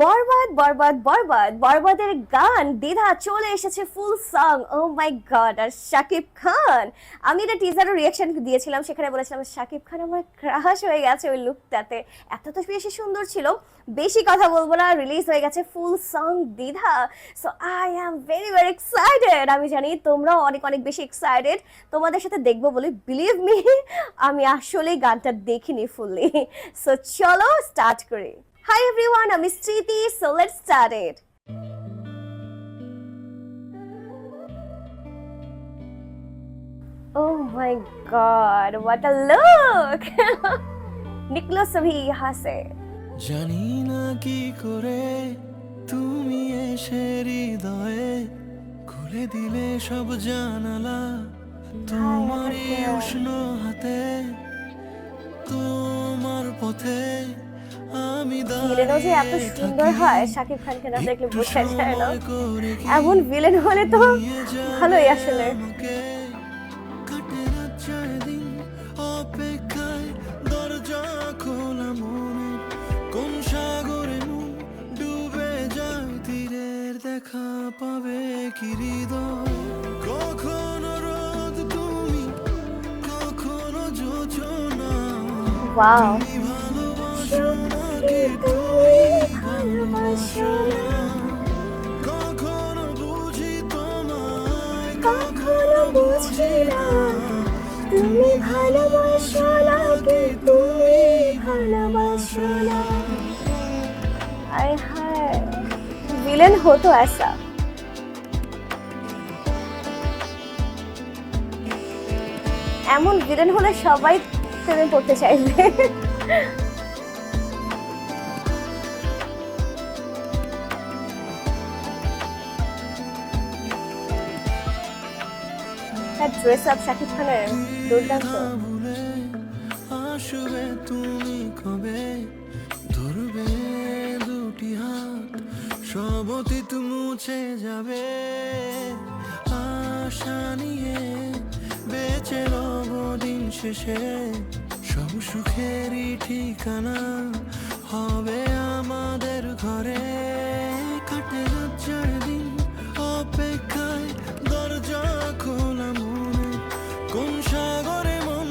বরবাদ বরবাদ বরবাদ বরবাদের গান দ্বিধা চলে এসেছে ফুল সং। O my god! আর শাকিব খান, আমি এটা টিজারও রিয়াকশন দিয়েছিলাম, সেখানে বলেছিলাম শাকিব খান আমার ক্রাশ হয়ে গেছে ওই লুকটাতে, এত তো বেশি সুন্দর ছিল। বেশি কথা বলবো না, রিলিজ হয়ে গেছে ফুল সং দ্বিধা। So I am very very excited. আমি জানি তোমরাও অনেক অনেক বেশি এক্সাইটেড তোমাদের সাথে দেখবো বলে। বিলিভ মি, আমি আসলে গানটা দেখিনি ফুললি। সো চলো স্টার্ট করি। Hi everyone, I'm Striti, so let's start it. Oh my god, what a look! निकलो सभी यहाँ से। জানি না কি করে তুমি এসে হৃদয়ে খুলে দিলে সব জানালা, তোমার এই উষ্ণ হাতে, তোমার পথে আমি ভিলেনও যে এত সুন্দর হয় শাকিব খানকে না দেখলে বোঝা যায় না। এমন ভিলেন হলে তো ভালোই আসলে। কাটে রাত যায় দিন অপেক্ষায়, দরজা খোলা মনে, কোন সাগরে মন ডুবে যায়, তীরের দেখা পাবে কি হৃদয়, কখনো রোদ তুমি, কখনো যোজনা, ওয়াও, তুমি ভালোবাসো নাকি তুমি ভালোবাসো না, কখনো বুঝি তোমায় কখনো বুঝি না, তুমি ভালোবাসো নাকি তুমি ভালোবাসো না। আয় হায়, विलेन हो तो ऐसा। এমন ভিলেন হলে সবাই প্রেমে পড়তে চাইবে। তার ড্রেস আপ শাকিব খানের দুর্দান্ত। আসবে তুমি কবে, ধরবে দুটি হাত, সব অতীত মুছে যাবে, আশা নিয়ে বেঁচে রব দিন শেষে, সব সুখেরই ঠিকানা হবে আমাদের ঘরে, কাটে রাত যায় দিন অপেক্ষায়, দরজা খোলা মনে, কোন সাগরে মন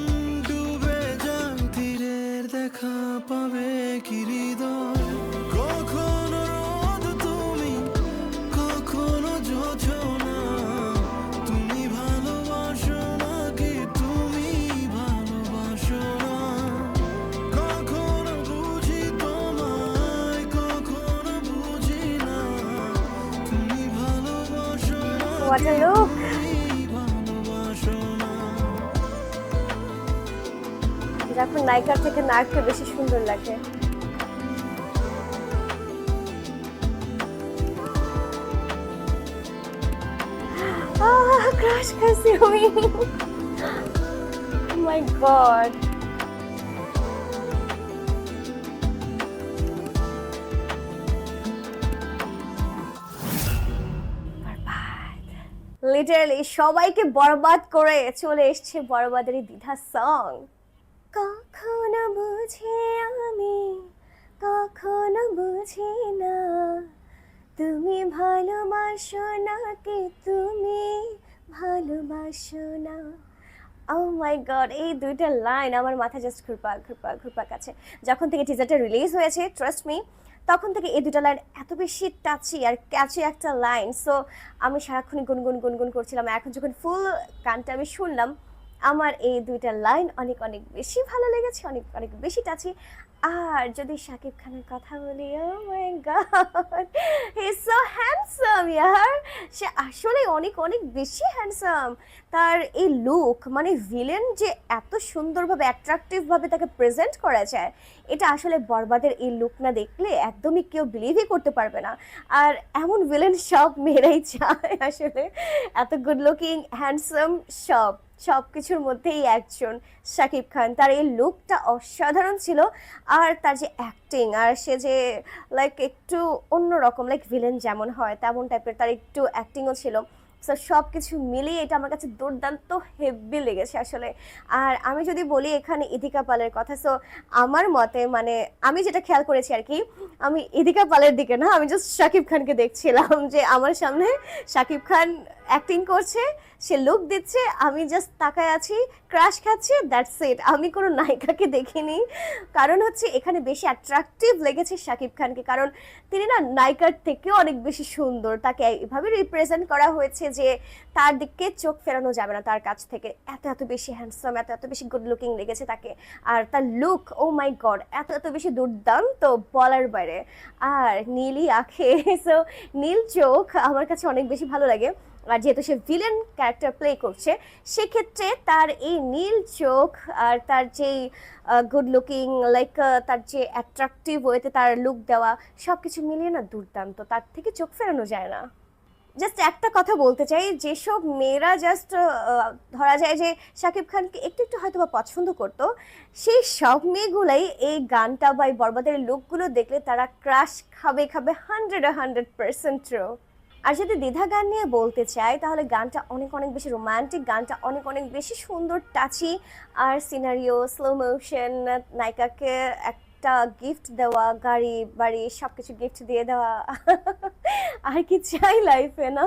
ডুবে যায়, তীরের দেখা পাবে কি হৃদয়, কখনো রোদ তুমি, কখনো যোজনা, তুমি ভালোবাসো নাকি তুমি ভালোবাসো না, কখনো বুঝি তোমায় কখনো বুঝি না, তুমি ভালোবাসো What a look! ভালোবাসো না। যখন নায়িকার থেকে নায়ককে বেশি সুন্দর লাগে। ক্রাশ খাইছি আমি। মাই গড! লিটারালি সবাইকে বরবাদ করে চলে এসছে বরবাদের দ্বিধা সং। কখনো বুঝি আমি, কখনো বুঝি না, তুমি ভালোবাসো নাকি তুমি ভালোবাসো না। ও মাই গড, এই দুইটা লাইন আমার মাথা জাস্ট ঘুরপাক ঘুরপাক ঘুরপাক আছে। যখন থেকে টিজারটা রিলিজ হয়েছে, ট্রাস্ট মি, তখন থেকে এই দুটো লাইন এত বেশি টাচি আর ক্যাচি একটা লাইন। সো আমি সারাক্ষণই গুনগুন গুনগুন করছিলাম। এখন যখন ফুল গানটা আমি শুনলাম, আমার এই দুইটা লাইন অনেক অনেক বেশি ভালো লেগেছে, অনেক অনেক বেশি টাচি। আর যদি শাকিব খানের কথা বলি, oh my god, he is so handsome ইয়ার। সে আসলে অনেক অনেক বেশি হ্যান্ডসাম। তার এই লুক, মানে ভিলেন যে এত সুন্দরভাবে অ্যাট্রাকটিভভাবে তাকে প্রেজেন্ট করা যায়, এটা আসলে বরবাদের এই লুক না দেখলে একদমই কেউ বিলিভই করতে পারবে না। আর এমন ভিলেন সব মেয়েরাই চায় আসলে, এত গুড লুকিং হ্যান্ডসাম, সব সব কিছুর মধ্যেই একজন শাকিব খান। তার এই লুকটা অসাধারণ ছিল। আর তার যে অ্যাক্টিং, আর সে যে লাইক একটু অন্যরকম, লাইক ভিলেন যেমন হয় তেমন টাইপের তার একটু অ্যাক্টিংও ছিল। সো সব কিছু মিলিয়ে এটা আমার কাছে দুর্দান্ত হেভি লেগেছে আসলে। আর আমি যদি বলি এখানে ইদিকা পালের কথা, সো আমার মতে মানে আমি যেটা খেয়াল করেছি আর কি, আমি ইদিকা পালের দিকে না, আমি জাস্ট শাকিব খানকে দেখছিলাম যে আমার সামনে শাকিব খান অ্যাক্টিং করছে, সে লুক দিচ্ছে, আমি জাস্ট তাকায় আছি, ক্রাশ খাচ্ছি, দ্যাটস ইট। আমি কোনো নায়িকাকে দেখিনি। কারণ হচ্ছে এখানে বেশি অ্যাট্রাকটিভ লেগেছে শাকিব খানকে, কারণ তিনি না নায়িকার থেকেও অনেক বেশি সুন্দর। তাকে এভাবে রিপ্রেজেন্ট করা হয়েছে যে তার দিকে চোখ ফেরানো যাবে না তার কাছ থেকে। এত এত বেশি হ্যান্ডসাম, এত এত বেশি গুড লুকিং লেগেছে তাকে। আর তার লুক, ও মাই গড, এত এত বেশি দুর্দান্ত, বলার বাইরে। আর নীলই আঁখে, সো নীল চোখ আমার কাছে অনেক বেশি ভালো লাগে। আর যেহেতু সে ভিলেন ক্যারেক্টার প্লে করছে, সেক্ষেত্রে তার এই নীল চোখ আর তার যেই গুড লুকিং, লাইক তার যে অ্যাট্রাকটিভ ওয়েতে তার লুক দেওয়া, সব কিছু মিলিয়ে না দুর্দান্ত, তার থেকে চোখ ফেরানো যায় না। জাস্ট একটা কথা বলতে চাই, যেসব মেয়েরা জাস্ট ধরা যায় যে শাকিব খানকে একটু একটু হয়তো বা পছন্দ করতো, সেই সব মেয়েগুলাই এই গানটা বা এই বরবাদের লুকগুলো দেখলে তারা ক্রাশ খাবে খাবে 100% ট্রু। আর যদি দ্বিধা গান নিয়ে বলতে চাই, তাহলে গানটা অনেক অনেক বেশি রোমান্টিক, গানটা অনেক অনেক বেশি সুন্দর, টাচি। আর সিনারিও, স্লো মোশন, নায়িকাকে একটা গিফট দেওয়া, গাড়ি বাড়ি সব কিছু গিফট দিয়ে দেওয়া, আর কি চাই লাইফে না?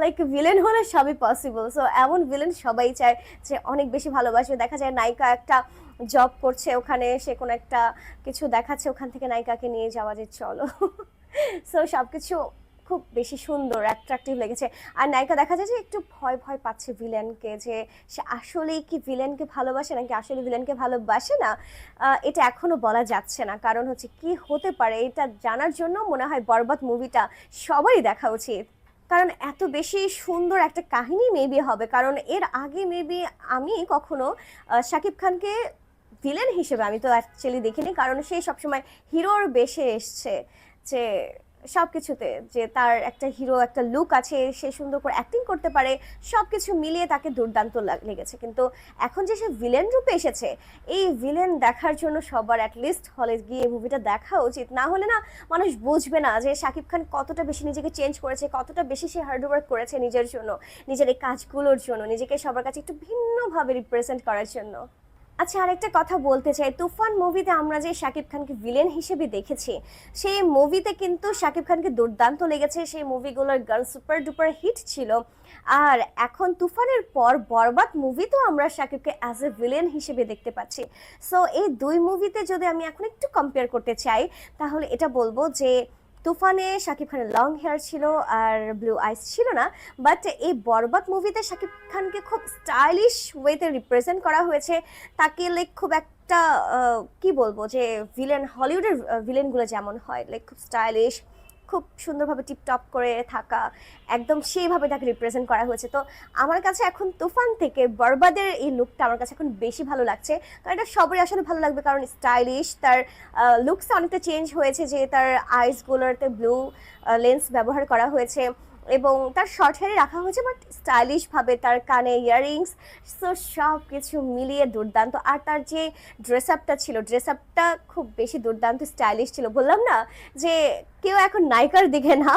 লাইক ভিলেন হলে সবই পসিবল। সো এমন ভিলেন সবাই চায় যে অনেক বেশি ভালোবাসবে। দেখা যায় নায়িকা একটা জব করছে, ওখানে সে কোনো একটা কিছু দেখাচ্ছে, ওখান থেকে নায়িকাকে নিয়ে যাওয়া, যে চলো। সো সব কিছু খুব বেশি সুন্দর, অ্যাট্রাকটিভ লেগেছে। আর নায়িকা দেখা যায় যে একটু ভয় ভয় পাচ্ছে ভিলেনকে, যে সে আসলেই কি ভিলেনকে ভালোবাসে নাকি আসলে ভিলেনকে ভালোবাসে না, এটা এখনো বলা যাচ্ছে না। কারণ হচ্ছে কি হতে পারে, এটা জানার জন্য মনে হয় বরবাদ মুভিটা সবারই দেখা উচিত। কারণ এত বেশি সুন্দর একটা কাহিনী মেবি হবে। কারণ এর আগে মেবি আমি কখনো শাকিব খানকে ভিলেন হিসেবে আমি তো অ্যাকচুয়ালি দেখিনি, কারণ সে সবসময় হিরোর বেশে এসছে, যে সব কিছুতে যে তার একটা হিরো একটা লুক আছে, সে সুন্দর করে অ্যাক্টিং করতে পারে, সব কিছু মিলিয়ে তাকে দুর্দান্ত লেগেছে। কিন্তু এখন যে সে ভিলেন রূপে এসেছে, এই ভিলেন দেখার জন্য সবার অ্যাটলিস্ট হলে গিয়ে মুভিটা দেখা উচিত। না হলে না মানুষ বুঝবে না যে শাকিব খান কতটা বেশি নিজেকে চেঞ্জ করেছে, কতটা বেশি সে হার্ডওয়ার্ক করেছে নিজের জন্য, নিজের এই কাজগুলোর জন্য, নিজেকে সবার কাছে একটু ভিন্নভাবে রিপ্রেজেন্ট করার জন্য। আচ্ছা, আরেকটা কথা বলতে চাই, তুফান মুভিতে আমরা যে শাকিব খানকে ভিলেন হিসেবে দেখেছি, সেই মুভিতে কিন্তু শাকিব খানকে দুর্দান্ত লেগেছে, সেই মুভিগুলোর গান সুপার ডুপার হিট ছিল। আর এখন তুফানের পর বরবাদ মুভিতেও আমরা শাকিবকে অ্যাজ এ ভিলেন হিসেবে দেখতে পাচ্ছি। সো এই দুই মুভিতে যদি আমি এখন একটু কম্পেয়ার করতে চাই, তাহলে এটা বলবো যে তুফানে শাকিব খানের লং হেয়ার ছিল আর ব্লু আইস ছিল না, বাট এই বরবাদ মুভিতে শাকিব খানকে খুব স্টাইলিশ ওয়েতে রিপ্রেজেন্ট করা হয়েছে। তাকে লাইক খুব একটা কি বলবো, যে ভিলেন, হলিউডের ভিলেনগুলো যেমন হয়, লাইক খুব স্টাইলিশ, খুব সুন্দরভাবে টিপটপ করে থাকা, একদম সেইভাবে তাকে রিপ্রেজেন্ট করা হয়েছে। তো আমার কাছে এখন তুফান থেকে বরবাদের এই লুকটা আমার কাছে এখন বেশি ভালো লাগছে। কারণ এটা সবারই আসলে ভালো লাগবে, কারণ স্টাইলিশ, তার লুকসটা অনেকটা চেঞ্জ হয়েছে, যে তার আইসগুলোতে ব্লু লেন্স ব্যবহার করা হয়েছে এবং তার শর্ট হেয়ারে রাখা হয়েছে, বাট স্টাইলিশভাবে, তার কানে ইয়াররিংস, সো সব কিছু মিলিয়ে দুর্দান্ত। আর তার যে ড্রেস আপটা ছিল, ড্রেস আপটা খুব বেশি দুর্দান্ত স্টাইলিশ ছিল। বললাম না যে কেউ এখন নায়িকার দিকে না,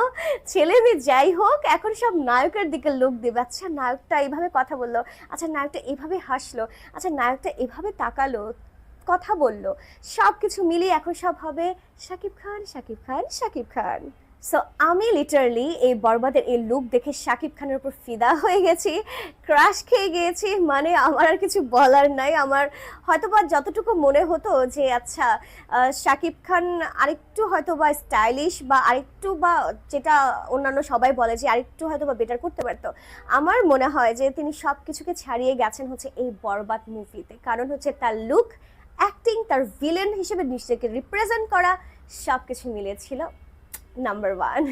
ছেলে মেয়ে যাই হোক, এখন সব নায়কের দিকে লুক দেবে। আচ্ছা নায়কটা এইভাবে কথা বললো, আচ্ছা নায়কটা এইভাবে হাসলো, আচ্ছা নায়কটা এভাবে তাকালো, কথা বললো, সব কিছু মিলিয়ে এখন সব হবে শাকিব খান, শাকিব খান, শাকিব খান। সো আমি লিটারালি এই বরবাদের এই লুক দেখে শাকিব খানের উপর ফিদা হয়ে গেছি, ক্রাশ খেয়ে গিয়েছি। মানে আমার আর কিছু বলার নাই। আমার হয়তোবা যতটুকু মনে হতো যে আচ্ছা শাকিব খান আরেকটু হয়তোবা স্টাইলিশ বা আরেকটু, বা যেটা অন্যান্য সবাই বলে যে আরেকটু হয়তোবা বেটার করতে পারতো, আমার মনে হয় যে তিনি সব কিছুকে ছাড়িয়ে গেছেন হচ্ছে এই বরবাদ মুভিতে। কারণ হচ্ছে তার লুক, অ্যাক্টিং, তার ভিলেন হিসেবে নিজেকে রিপ্রেজেন্ট করা, সব কিছু মিলেছিল নাম্বার ওয়ান।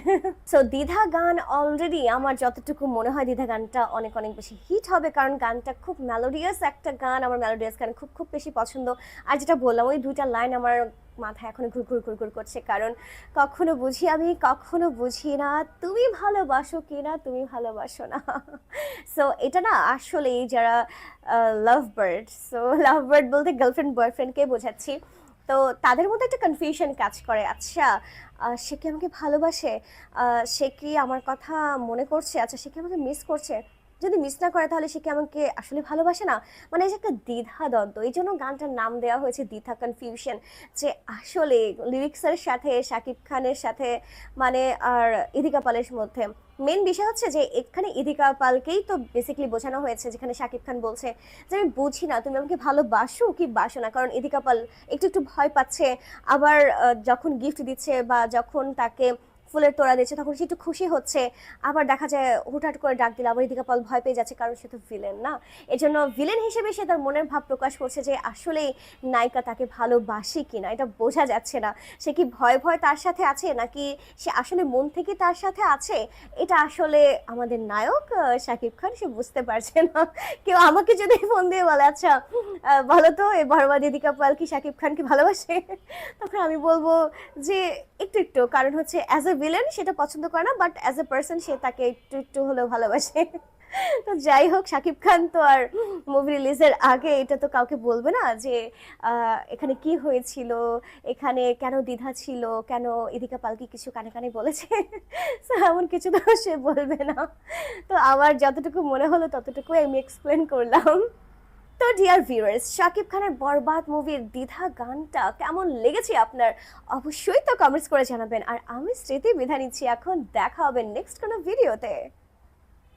সো দ্বিধা গান অলরেডি আমার যতটুকু মনে হয় দ্বিধা গানটা অনেক অনেক বেশি হিট হবে, কারণ গানটা খুব মেলোডিয়াস একটা গান, আমার মেলোডিয়াস গান খুব খুব বেশি পছন্দ। আর যেটা বললাম, ওই দুইটা লাইন আমার মাথায় এখনো ঘুর ঘুর ঘুর ঘুর করছে, কারণ কখনো বুঝি আমি, কখনো বুঝি না, তুমি ভালোবাসো কিনা, তুমি ভালোবাসো না। সো এটা না আসলেই যারা love bird, so love bird বলতে গার্লফ্রেন্ড বয়ফ্রেন্ডকে বোঝাচ্ছি, তো তাদের মধ্যে একটা কনফিউশন কাজ করে, আচ্ছা সে কি আমাকে ভালোবাসে, সে কি আমার কথা মনে করছে, আচ্ছা সে কি আমাকে মিস করছে, যদি মিস না করে তাহলে সে কি আমাকে আসলে ভালোবাসে না। মানে এই যে একটা দ্বিধা দ্বন্দ্ব, এই জন্য গানটার নাম দেওয়া হয়েছে দ্বিধা কনফিউশন। যে আসলে লিরিক্সের সাথে শাকিব খানের সাথে মানে আর ইদিকা পালের মধ্যে মেন বিষয় হচ্ছে যে এখানে ইদিকা পালকেই তো বেসিক্যালি বোঝানো হয়েছে, যেখানে শাকিব খান বলছে যে আমি বুঝি না তুমি আমাকে ভালোবাসো কি বাসো না, কারণ ইদিকা পাল একটু একটু ভয় পাচ্ছে। আবার যখন গিফট দিচ্ছে বা যখন তাকে ফুলের তোড়া দিচ্ছে তখন সে একটু খুশি হচ্ছে, আবার দেখা যায় হুটহাট করে ডাক দিলে আবার ইদিকা পাল ভয় পেয়ে যাচ্ছে, কারণ সে তো ভিলেন না। এজন্য ভিলেন হিসেবে সে তার মনের ভাব প্রকাশ করছে যে আসলে নায়িকা তাকে ভালোবাসে কিনা এটা বোঝা যাচ্ছে না। সে কি ভয় ভয় তার সাথে আছে নাকি সে আসলে মন থেকে তার সাথে আছে, এটা আসলে আমাদের নায়ক শাকিব খান সে বুঝতে পারছে না। কেউ আমাকে যদি ফোন দিয়ে বলে আচ্ছা বলো তো এই বরবাদ ইদিকা পাল কি শাকিব খানকে ভালোবাসে, তখন আমি বলবো যে একটু একটু, কারণ হচ্ছে অ্যাজ এ ভিলেন সেটা পছন্দ করে না, বাট অ্যাজ এ পার্সন সে তাকে একটু একটু হলেও ভালোবাসে। তো যাই হোক, শাকিব খান তো আর মুভি রিলিজের আগে এটা তো কাউকে বলবে না যে এখানে কি হয়েছিল, এখানে কেন দ্বিধা ছিল, কেন ইদিকা পালকি কিছু কানে কানে বলেছে। So, এমন কিছু তো সে বলবে না। তো আমার যতটুকু মনে হলো ততটুকুই আমি এক্সপ্লেন করলাম। তো ডিয়ার ভিউয়ার্স, শাকিব খানের বরবাদ মুভির দ্বিধা গানটা কেমন লেগেছে আপনার, অবশ্যই তো কমেন্টস করে জানাবেন। আর আমি স্মৃতি বিধা নিচ্ছি এখন, দেখা হবে নেক্সট কোনো ভিডিওতে।